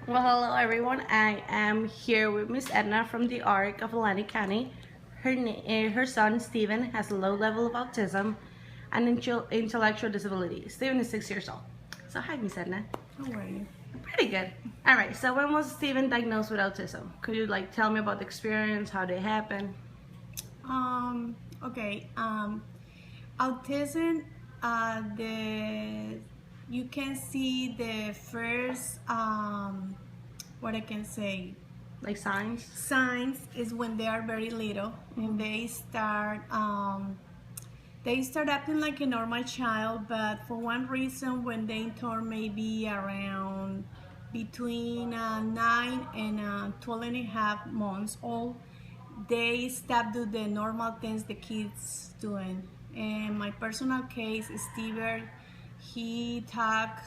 Well, hello everyone. I am here with Miss Edna from the ARC of Atlantic County. Her son Steven has a low level of autism and intellectual disability. Steven is 6 years old. So hi, Miss Edna. How are you? Pretty good. All right. So when was Steven diagnosed with autism? Could you tell me about the experience, how did it happen? Okay. Autism. The you can see the first what I can say Like signs? signs is when they are very little and they start acting like a normal child, but for one reason, when they turn maybe around between 9 and 12 and a half months old, they stop do the normal things the kids doing. In my personal case, Steven, he talk,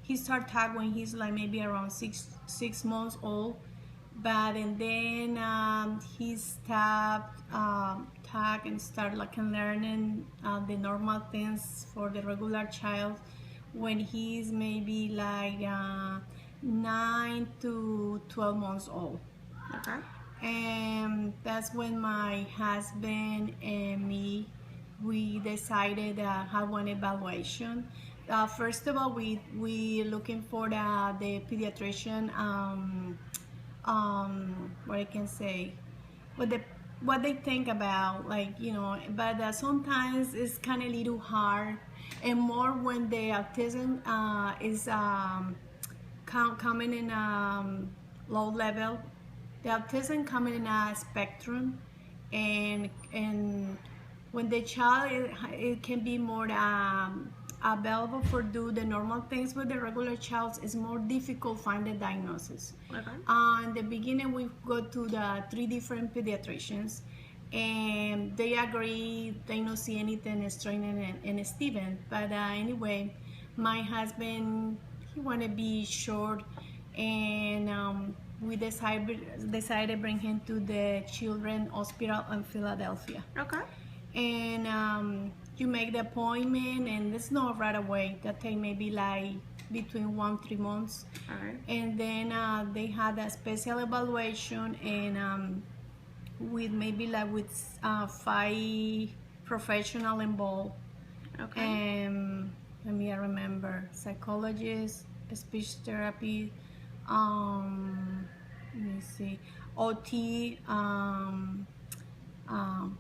he start talk when he's like maybe around six months old, but and then he stopped talk and start like learning the normal things for the regular child when he's maybe like 9 to 12 months old. Okay. And that's when my husband and me, we decided have one evaluation. First of all, we looking for the pediatrician. What I can say, what they think about, but sometimes it's kind of little hard, and more when the autism is coming in low level. The autism coming in a spectrum, and when the child it can be more available for do the normal things, but the regular child is more difficult find the diagnosis. Okay. In the beginning, we go to the 3 different pediatricians, and they agree they don't see anything strange in Steven. But anyway, my husband, he want to be sure, and we decided to bring him to the Children's Hospital in Philadelphia. Okay. And you make the appointment, and it's not right away. That take maybe like between 1-3 months. All right. And then they had a special evaluation, and with maybe like with 5 professional involved. Okay. And let me remember, psychologist, speech therapy, let me see, OT,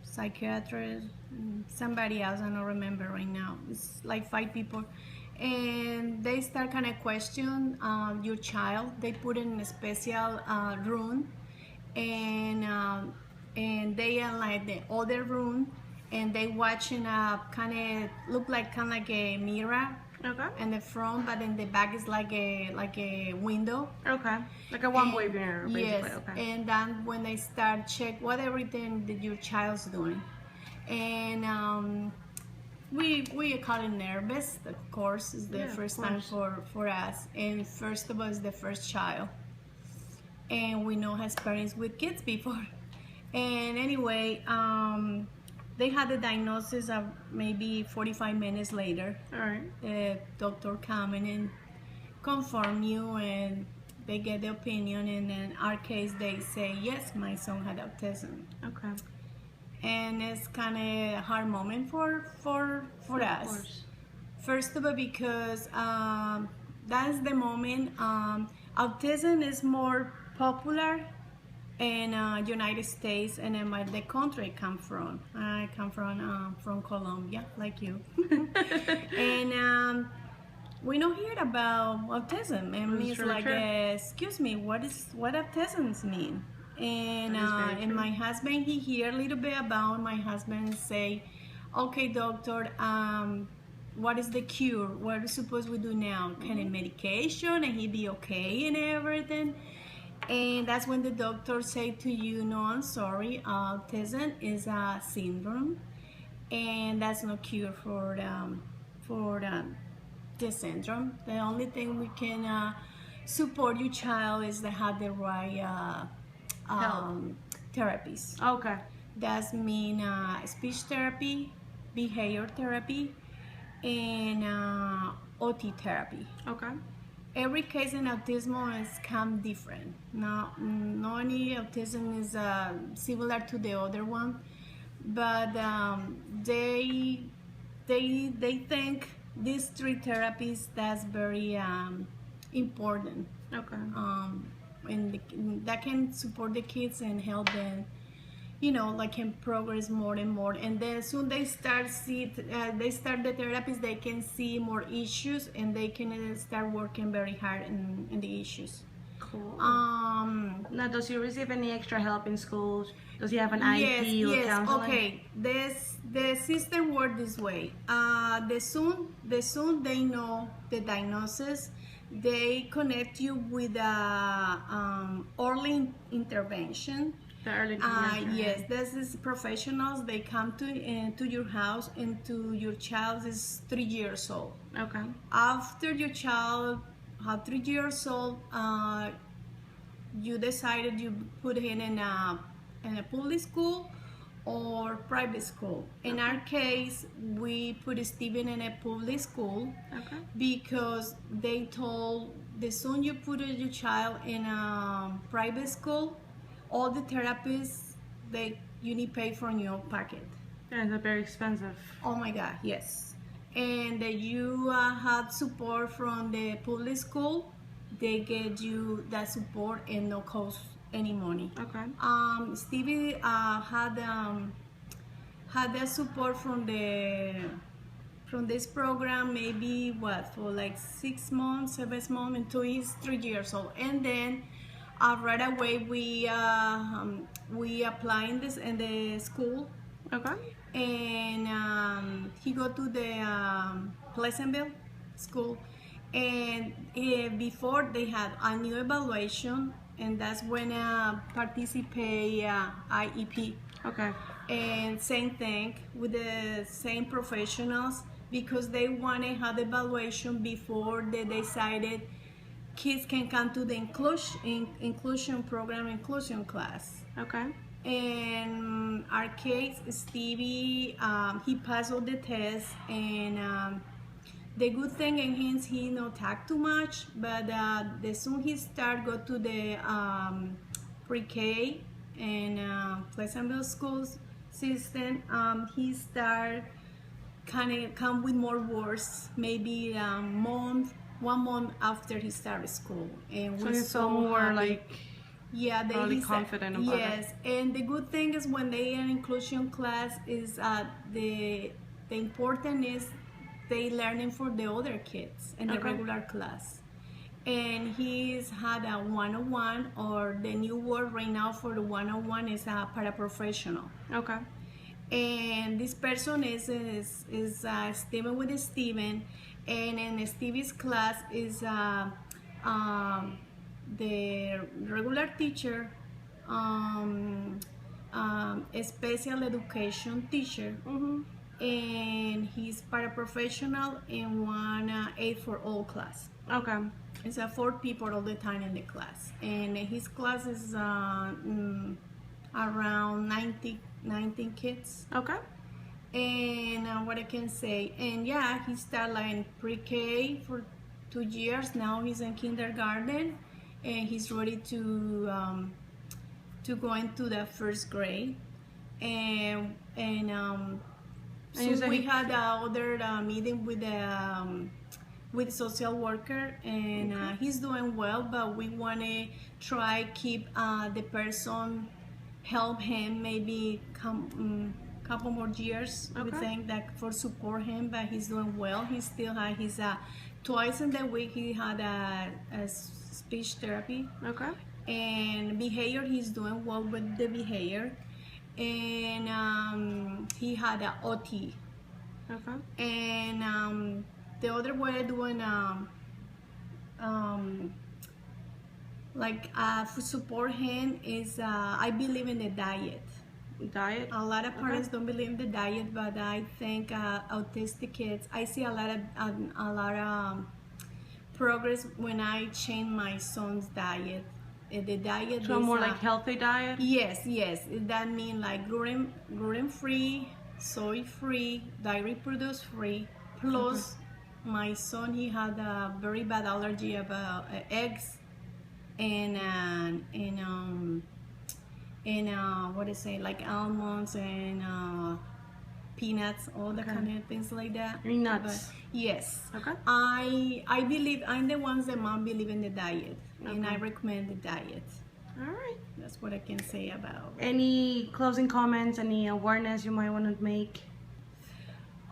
psychiatrist, somebody else, I don't remember right now. It's like 5 people, and they start kind of question your child. They put in a special room, and they are like the other room, and they watching kind of look like a mirror. Okay. In the front, but in the back is like a window. Okay. Like a one-way mirror, basically. Yes, Okay. and then when they start check what everything that your child's doing, and we are kind of nervous. Of course, it's the first time for us, and first of all, it's the first child, and we know has experience with kids before, and anyway, they had the diagnosis of maybe 45 minutes later. All right. The doctor coming and confirm you, and they get the opinion, and in our case they say yes, my son had autism. Okay. And it's kind of a hard moment for us. Course. First of all, because that's the moment autism is more popular in United States, and then where the country come from. I come from Colombia, like you. And we don't hear about autism, and it's really like, true. excuse me, what autisms mean? And my husband, he hear a little bit about. My husband say, okay, doctor, what is the cure? What is supposed we do now? Can it medication, and he be okay and everything? And that's when the doctor say to you, no, I'm sorry, autism is a syndrome, and that's no cure for the syndrome. The only thing we can support your child is to have the right therapies. Okay. That mean speech therapy, behavior therapy, and OT therapy. Okay. every case in autism is come different. No any autism is similar to the other one, but they think these three therapies that's very important. Okay. And that can support the kids and help them, like can progress more and more. And then soon they start the therapies, they can see more issues and they can start working very hard in the issues. Cool. Now, does he receive any extra help in schools? Does he have an IEP or counseling? Okay. The system works this way. The soon they know the diagnosis, they connect you with early intervention. The early intervention. Yes, this is professionals. They come to your house and to your child is 3 years old. Okay. After your child 3 years old, you decided you put him in a public school or private school. In our case, we put Steven in a public school. Okay. Because they told the soon you put your child in a private school, all the therapists you need pay from your pocket. And they're very expensive. Oh my God, yes. And you have support from the public school. They get you that support and no cost any money. Okay. Stevie had that support from this program maybe for like 6 months, 7 months until he's 3 years old, and then right away we apply in the school. Okay. And he go to the Pleasantville school, and before they had a new evaluation, and that's when participate IEP. Okay. And same thing with the same professionals, because they want to have evaluation before they decided kids can come to the inclusion program, inclusion class. Okay. In our case, Stevie, he passed all the tests, and the good thing in him is he not talk too much, but the soon he start go to the pre-K and Pleasantville schools system, he start kind of come with more words, maybe 1 month after he started school, and so he's so more happy. Like really confident about yes, it. And the good thing is when they in inclusion class is the important is they learning for the other kids in the regular class. And he's had a 101, or the new word right now for the 101 is a paraprofessional. Okay. And this person is Steven with Steven, and in Stevie's class is the regular teacher, a special education teacher, and he's paraprofessional in one 8 for all class. Okay. It's 4 people all the time in the class, and his class is around 19 kids. Okay. And what I can say, and yeah, he started like pre-K for 2 years. Now he's in kindergarten, and he's ready to go into the 1st grade. And so we had other meeting with the social worker, and he's doing well, but we want to try keep the person, help him maybe couple more years. We think that for support him, but he's doing well. He still had his twice in the week he had a speech therapy. Okay. And behavior, he's doing well with the behavior, and he had a OT. Okay. And the other way of doing for support him is I believe in the diet. Diet. A lot of parents don't believe in the diet, but I think autistic kids, I see a lot of progress when I change my son's diet. The diet so is more like healthy diet. Yes. That means like gluten free, soy free, dairy product free, plus my son, he had a very bad allergy about eggs and what is it, like almonds and peanuts, all the kind of things like that. Any nuts? But yes. Okay. I believe, I'm the ones that mom believe in the diet, and I recommend the diet. All right. That's what I can say about it. Any closing comments? Any awareness you might want to make?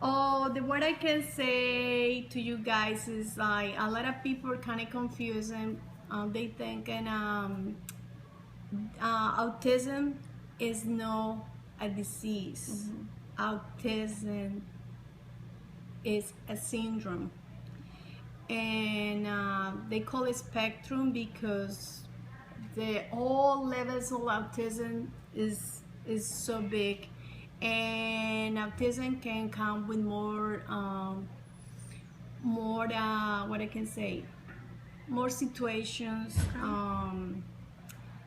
Oh, what I can say to you guys is like a lot of people are kind of confused, and they think autism is not a disease. Autism is a syndrome, and they call it spectrum because all levels of autism is so big, and autism can come with more what I can say, more situations.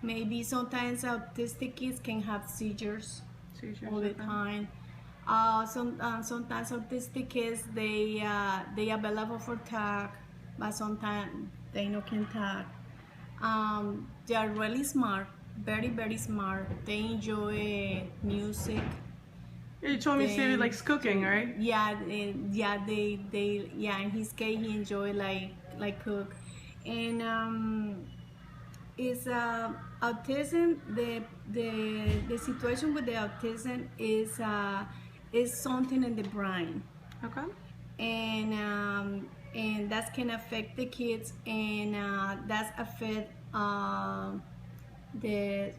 Maybe sometimes autistic kids can have seizures all the time. Sometimes autistic kids they available for talk, but sometimes they no can talk. They are really smart, very smart. They enjoy music. You told me Stevie likes cooking, right? Yeah, in his case he enjoy like cook, and is autism. The situation with the autism is something in the brain. Okay. And that can affect the kids, and that's affect the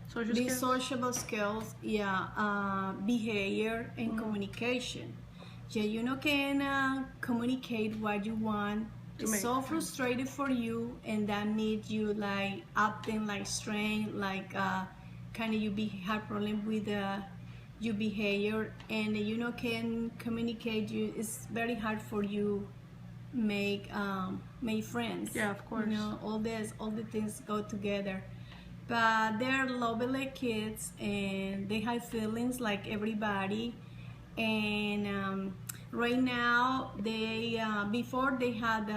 sociable skills, behavior and communication. Yeah, you know, can communicate what you want. It's so frustrated for you, and that made you like acting like strange, like kind of you have problem with your behavior, and you know can communicate. It's very hard for you make friends. Yeah, of course. You know, all the things go together. But they're lovely kids, and they have feelings like everybody. And right now, they before they had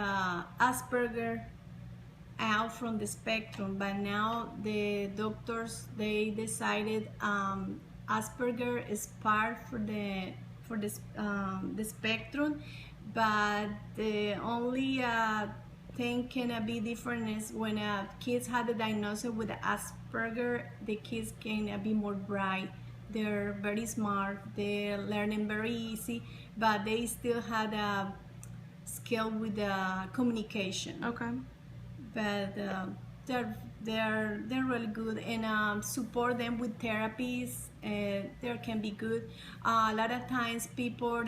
Asperger out from the spectrum, but now the doctors they decided Asperger is part for the spectrum, but the only thing can be different is when kids have the diagnosis with Asperger, the kids can be more bright. They're very smart. They're learning very easy, but they still had a skill with communication. Okay. But they're really good, and support them with therapies. They can be good. A lot of times people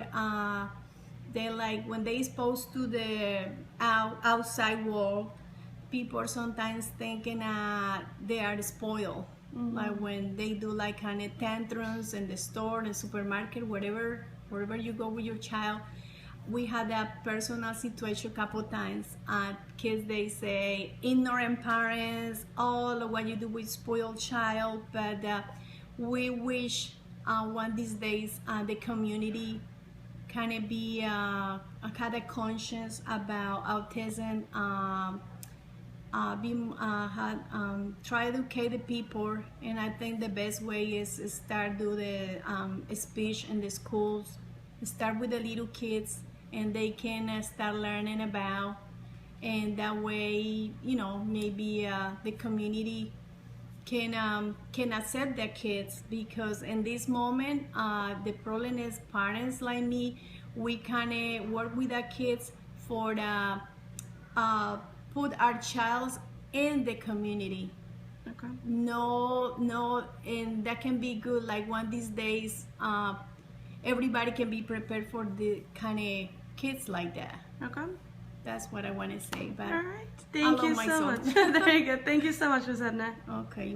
they like when they exposed to the outside world, people sometimes thinking they are spoiled. Like when they do like kind of tantrums in the store, in the supermarket, wherever you go with your child. We had that personal situation a couple times. Kids, they say ignorant parents, all of what you do with spoiled child. But we wish one of these days the community kind of be kind of conscious about autism. Try to educate the people, and I think the best way is start do the speech in the schools. Start with the little kids, and they can start learning about, and that way, you know, maybe the community can accept their kids, because in this moment the problem is parents like me, we kind of work with our kids for the put our child in the community. Okay. No, and that can be good. Like one of these days, everybody can be prepared for the kind of kids like that. Okay. That's what I want to say. But all right. Thank you so much. Very good. Thank you so much, Ms. Edna. Okay.